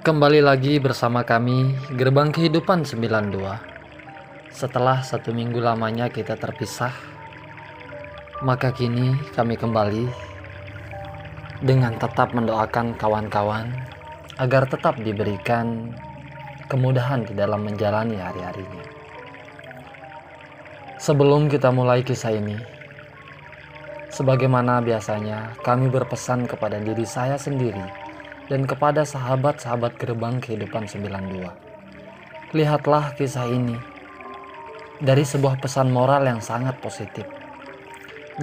Kembali lagi bersama kami Gerbang Kehidupan 92. Setelah 1 minggu lamanya kita terpisah, maka kini kami kembali dengan tetap mendoakan kawan-kawan agar tetap diberikan kemudahan di dalam menjalani hari-harinya. Sebelum kita mulai kisah ini, sebagaimana biasanya kami berpesan kepada diri saya sendiri dan kepada sahabat-sahabat Gerbang Kehidupan 92. Lihatlah kisah ini dari sebuah pesan moral yang sangat positif.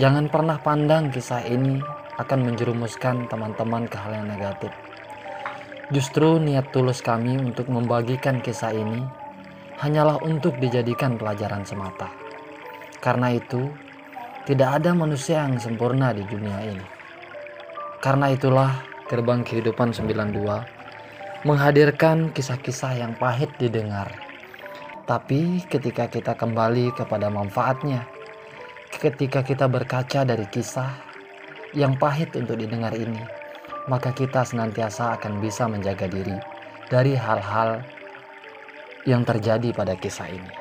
Jangan pernah pandang kisah ini akan menjerumuskan teman-teman ke hal yang negatif. Justru niat tulus kami untuk membagikan kisah ini hanyalah untuk dijadikan pelajaran semata. Karena itu, tidak ada manusia yang sempurna di dunia ini. Karena itulah Gerbang Kehidupan 92 menghadirkan kisah-kisah yang pahit didengar. Tapi ketika kita kembali kepada manfaatnya, ketika kita berkaca dari kisah yang pahit untuk didengar ini, maka kita senantiasa akan bisa menjaga diri dari hal-hal yang terjadi pada kisah ini.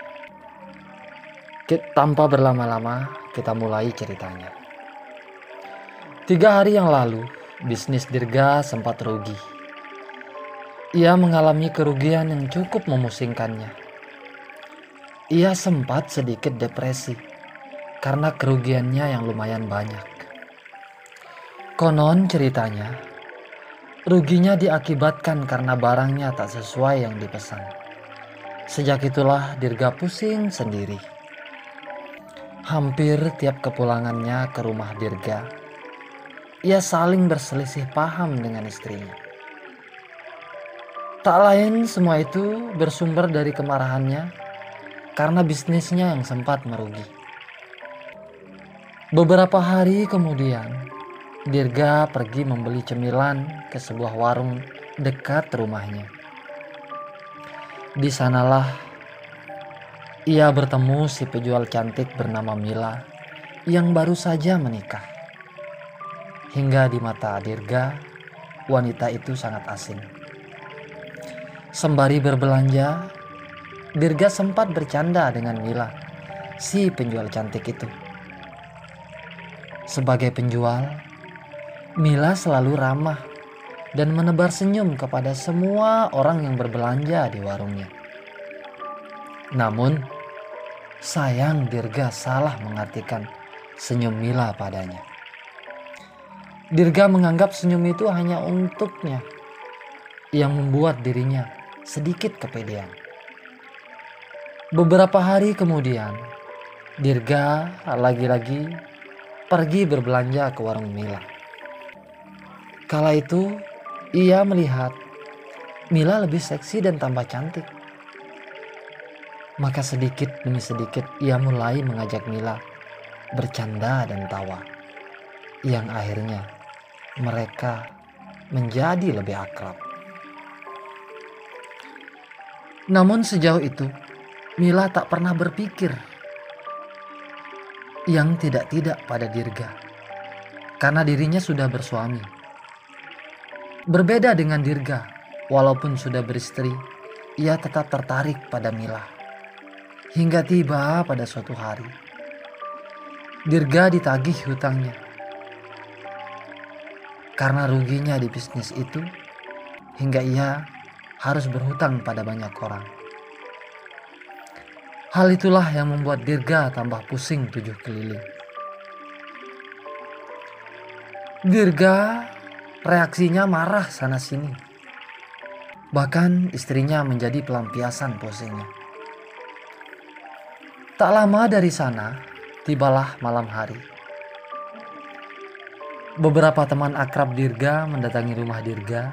Tanpa berlama-lama, kita mulai ceritanya. 3 hari yang lalu, bisnis Dirga sempat rugi. Ia mengalami kerugian yang cukup memusingkannya. Ia sempat sedikit depresi karena kerugiannya yang lumayan banyak. Konon ceritanya, ruginya diakibatkan karena barangnya tak sesuai yang dipesan. Sejak itulah Dirga pusing sendiri. Hampir tiap kepulangannya ke rumah Dirga, ia saling berselisih paham dengan istrinya. Tak lain semua itu bersumber dari kemarahannya karena bisnisnya yang sempat merugi. Beberapa hari kemudian, Dirga pergi membeli cemilan ke sebuah warung dekat rumahnya. Di sanalah ia bertemu si penjual cantik bernama Mila yang baru saja menikah. Hingga di mata Dirga, wanita itu sangat asing. Sembari berbelanja, Dirga sempat bercanda dengan Mila, si penjual cantik itu. Sebagai penjual, Mila selalu ramah dan menebar senyum kepada semua orang yang berbelanja di warungnya. Namun, sayang Dirga salah mengartikan senyum Mila padanya. Dirga menganggap senyum itu hanya untuknya, yang membuat dirinya sedikit kepedean. Beberapa hari kemudian, Dirga lagi-lagi pergi berbelanja ke warung Mila. Kala itu, ia melihat Mila lebih seksi dan tambah cantik. Maka sedikit demi sedikit ia mulai mengajak Mila bercanda dan tawa, yang akhirnya mereka menjadi lebih akrab. Namun sejauh itu, Mila tak pernah berpikir yang tidak-tidak pada Dirga, karena dirinya sudah bersuami. Berbeda dengan Dirga, walaupun sudah beristri, ia tetap tertarik pada Mila. Hingga tiba pada suatu hari, Dirga ditagih hutangnya. Karena ruginya di bisnis itu, hingga ia harus berhutang pada banyak orang. Hal itulah yang membuat Dirga tambah pusing 7 keliling. Dirga reaksinya marah sana sini. Bahkan istrinya menjadi pelampiasan pusingnya. Tak lama dari sana, tibalah malam hari. Beberapa teman akrab Dirga mendatangi rumah Dirga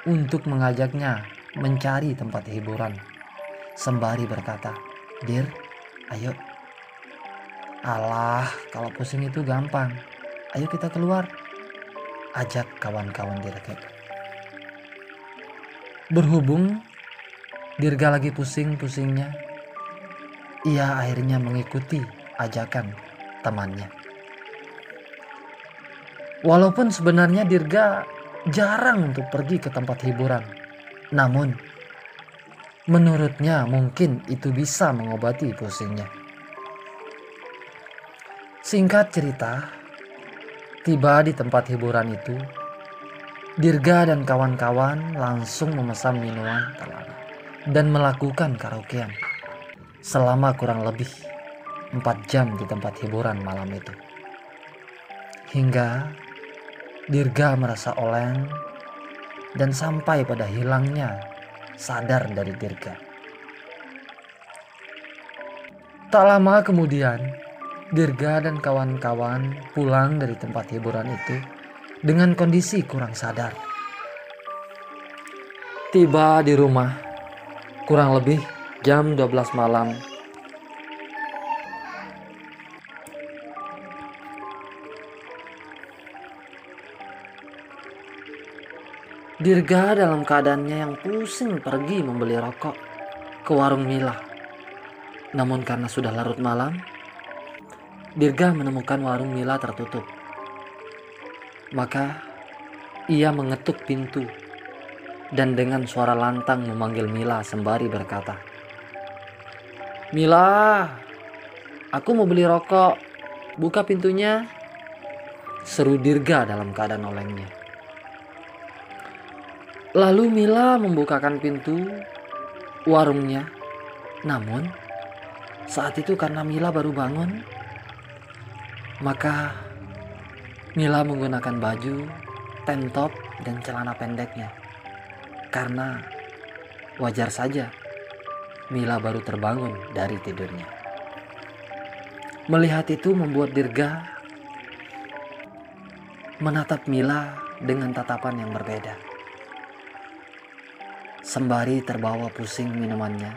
untuk mengajaknya mencari tempat hiburan. Sembari berkata, "Dir, ayo. Alah, kalau pusing itu gampang. Ayo kita keluar," ajak kawan-kawan Dirga. Berhubung Dirga lagi pusing-pusingnya, ia akhirnya mengikuti ajakan temannya. Walaupun sebenarnya Dirga jarang untuk pergi ke tempat hiburan, Namun, menurutnya mungkin itu bisa mengobati pusingnya. Singkat cerita, tiba di tempat hiburan itu, Dirga dan kawan-kawan langsung memesan minuman terlarang dan melakukan karaokean selama kurang lebih 4 jam di tempat hiburan malam itu. Hingga Dirga merasa oleng dan sampai pada hilangnya sadar dari Dirga. Tak lama kemudian, Dirga dan kawan-kawan pulang dari tempat hiburan itu dengan kondisi kurang sadar. Tiba di rumah kurang lebih jam 12 malam. Dirga dalam keadaannya yang pusing pergi membeli rokok ke warung Mila. Namun karena sudah larut malam, Dirga menemukan warung Mila tertutup. Maka ia mengetuk pintu dan dengan suara lantang memanggil Mila sembari berkata, "Mila, aku mau beli rokok, buka pintunya," seru Dirga dalam keadaan olengnya. Lalu Mila membukakan pintu warungnya. Namun saat itu karena Mila baru bangun, maka Mila menggunakan baju, tank top, dan celana pendeknya. Karena wajar saja Mila baru terbangun dari tidurnya. Melihat itu membuat Dirga menatap Mila dengan tatapan yang berbeda. Sembari terbawa pusing minumannya.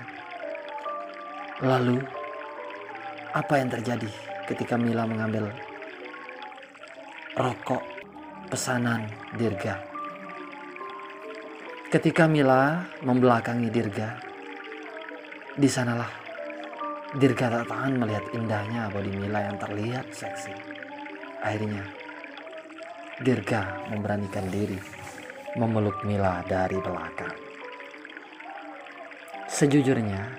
Lalu, apa yang terjadi ketika Mila mengambil rokok pesanan Dirga? Ketika Mila membelakangi Dirga, di sanalah Dirga tak tahan melihat indahnya bodi Mila yang terlihat seksi. Akhirnya, Dirga memberanikan diri memeluk Mila dari belakang. Sejujurnya,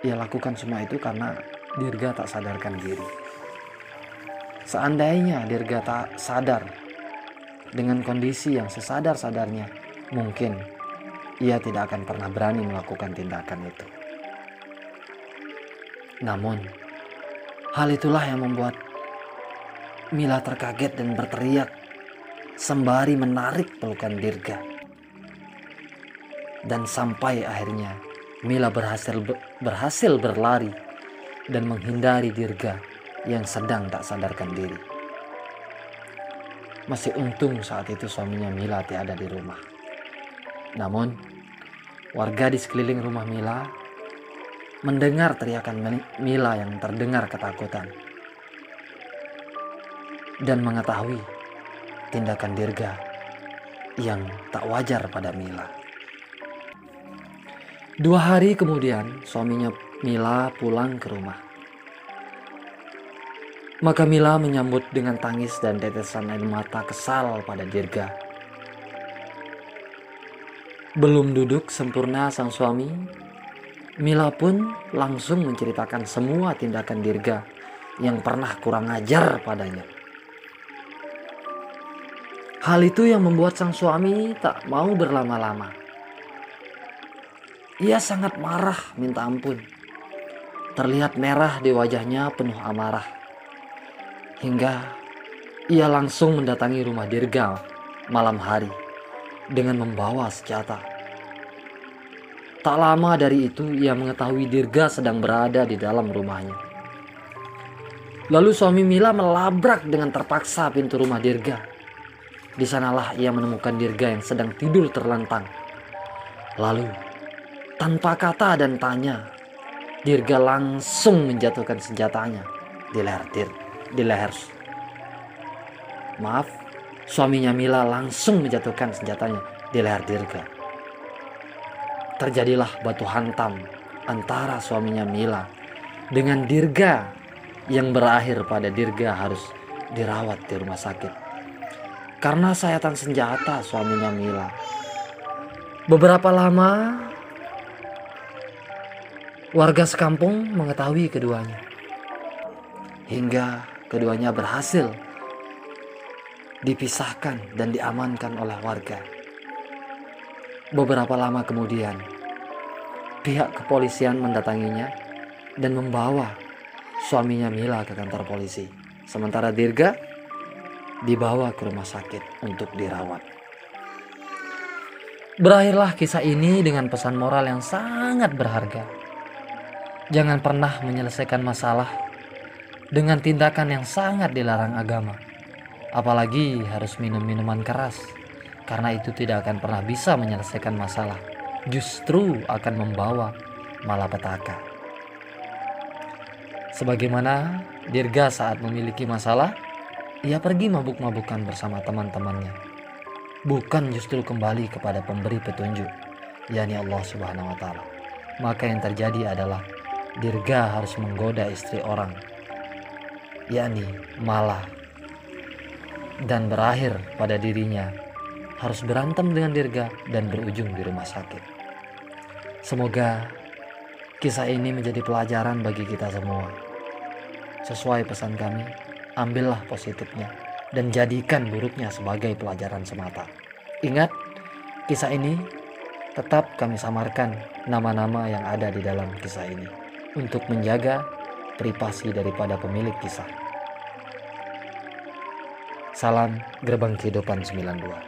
ia lakukan semua itu karena Dirga tak sadarkan diri. Seandainya Dirga tak sadar dengan kondisi yang sesadar-sadarnya, mungkin ia tidak akan pernah berani melakukan tindakan itu. Namun, hal itulah yang membuat Mila terkaget dan berteriak sembari menarik pelukan Dirga. Dan sampai akhirnya Mila berhasil berlari dan menghindari Dirga yang sedang tak sadarkan diri. Masih untung saat itu suaminya Mila tiada di rumah. Namun, warga di sekeliling rumah Mila mendengar teriakan Mila yang terdengar ketakutan dan mengetahui tindakan Dirga yang tak wajar pada Mila. 2 hari kemudian suaminya Mila pulang ke rumah. Maka Mila menyambut dengan tangis dan tetesan air mata kesal pada Dirga. Belum duduk sempurna sang suami, Mila pun langsung menceritakan semua tindakan Dirga yang pernah kurang ajar padanya. Hal itu yang membuat sang suami tak mau berlama-lama. Ia sangat marah minta ampun. Terlihat merah di wajahnya penuh amarah. Hingga ia langsung mendatangi rumah Dirga malam hari dengan membawa senjata. Tak lama dari itu ia mengetahui Dirga sedang berada di dalam rumahnya. Lalu suami Mila melabrak dengan terpaksa pintu rumah Dirga. Di sanalah ia menemukan Dirga yang sedang tidur terlentang. Lalu tanpa kata dan tanya, Dirga langsung menjatuhkan senjatanya di leher. Suaminya Mila langsung menjatuhkan senjatanya di leher Dirga. Terjadilah batu hantam antara suaminya Mila dengan Dirga yang berakhir pada Dirga harus dirawat di rumah sakit karena sayatan senjata suaminya Mila. Beberapa lama warga sekampung mengetahui keduanya, hingga keduanya berhasil dipisahkan dan diamankan oleh warga. Beberapa lama kemudian, pihak kepolisian mendatanginya dan membawa suaminya Mila ke kantor polisi. Sementara Dirga dibawa ke rumah sakit untuk dirawat. Berakhirlah kisah ini dengan pesan moral yang sangat berharga. Jangan pernah menyelesaikan masalah dengan tindakan yang sangat dilarang agama. Apalagi harus minum minuman keras, karena itu tidak akan pernah bisa menyelesaikan masalah. Justru akan membawa malapetaka. Sebagaimana Dirga saat memiliki masalah, ia pergi mabuk-mabukan bersama teman-temannya. Bukan justru kembali kepada pemberi petunjuk, yakni Allah Subhanahu wa Ta'ala. Maka yang terjadi adalah Dirga harus menggoda istri orang, yakni malah, dan berakhir pada dirinya harus berantem dengan Dirga dan berujung di rumah sakit. Semoga kisah ini menjadi pelajaran bagi kita semua. Sesuai pesan kami, ambillah positifnya dan jadikan buruknya sebagai pelajaran semata. Ingat, kisah ini tetap kami samarkan nama-nama yang ada di dalam kisah ini untuk menjaga privasi daripada pemilik kisah. Salam Gerbang Kehidupan 92.